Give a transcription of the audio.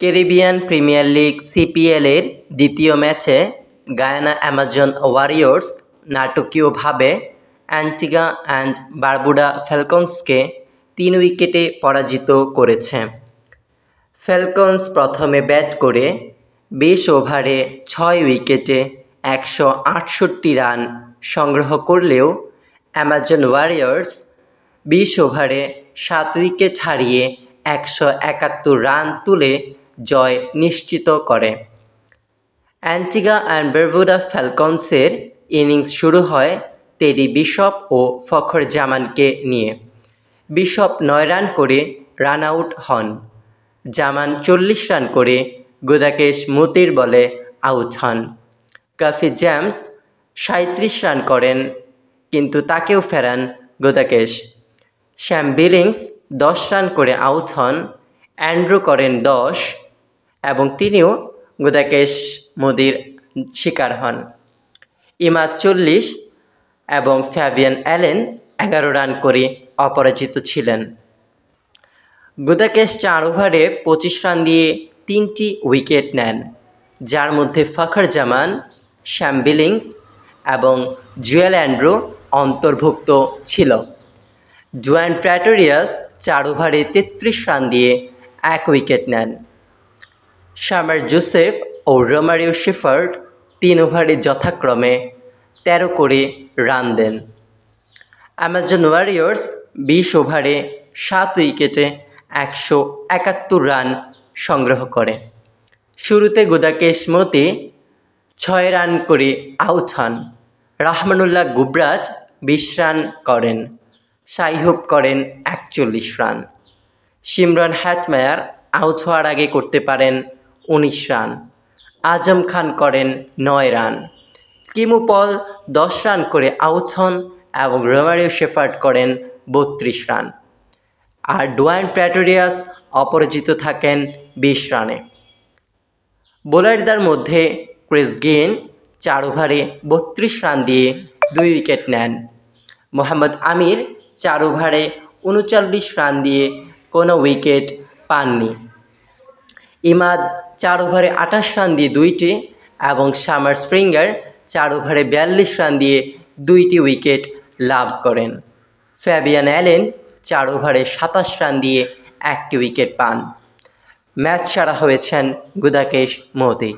Caribbean premier league সিপিএলের দ্বিতীয় ম্যাচে Guyana Amazon Warriors নাটকীয়ভাবে অ্যান্টিগা অ্যান্ড বারবুডা ফ্যালকনসকে 3 উইকেটে পরাজিত করেছে। ফ্যালকনস প্রথমে ব্যাট করে 20 ওভারে 6 উইকেটে 168 রান সংগ্রহ করলেও অ্যামাজন ওয়ারিয়র্স 20 ওভারে 7 উইকেট হারিয়ে 171 রান তুলে জয় নিশ্চিত করে। অ্যান্টিগা অ্যান্ড বারবুডা ফ্যালকনসের ইনিংস শুরু হয় টেরি বিশপ ও ফখর জামানকে নিয়ে। বিশপ 9 রান করে রান আউট হন। জামান 40 রান করে গুদাকেশ মুতির বলে আউট হন। কাফি জেমস 37 রান করেন, কিন্তু তাকেও ফেরান গুদাকেশ। স্যাম বিলিংস 10 রান করে আউট হন। অ্যান্ড্রু করেন 10 এবং তিনিও গুদাকেশ মুদির শিকার হন। ইমাদ 40 এবং ফ্যাবিয়ান অ্যালেন 11 রান করে অপরাজিত ছিলেন। গুদাকেশ 4 ওভারে 25 রান দিয়ে 3টি উইকেট নেন, যার মধ্যে ফখর জামান, স্যাম বিলিংস এবং জুয়েল অ্যান্ড্রু অন্তর্ভুক্ত ছিল। ডুয়ান প্রেটোরিয়াস 4 ওভারে 33 রান দিয়ে 1 উইকেট নেন। শামার জোসেফ ও রোমারিও শেফার্ড 3 ওভারে যথাক্রমে 13 করে রান দেন। অ্যামাজন ওয়ারিয়র্স 20 ওভারে 7 উইকেটে 171 রান সংগ্রহ করে। শুরুতে গুদাকেশ মুতি 6 রান করে আউট হন। রহমানুল্লাহ গুবরাজ 20 রান করেন। শাইহুব করেন 41 রান। শিমরন হ্যাটমায়ার আউট হওয়ার আগে করতে পারেন 19 রান। আজম খান করেন 9 রান। কিমু পল 10 রান করে আউট হন এবং রোমারিও শেফার্ড করেন 32 রান। আর ডুয়ান প্রেটোরিয়াস অপরাজিত থাকেন 20 রানে। বোলারদের মধ্যে ক্রিস গেইন 4 ওভারে 32 রান দিয়ে 2 উইকেট নেন। মোহাম্মদ আমির 4 ওভারে 39 রান দিয়ে কোনো উইকেট পাননি। ইমাদ 4 ওভারে 28 রান দিয়ে 2টি এবং সামার স্প্রিঙ্গার 4 ওভারে 42 রান দিয়ে 2টি উইকেট লাভ করেন। ফ্যাবিয়ান অ্যালেন 4 ওভারে 27 রান দিয়ে 1টি উইকেট পান। ম্যাচ সেরা হয়েছেন গুদাকেশ মুতি।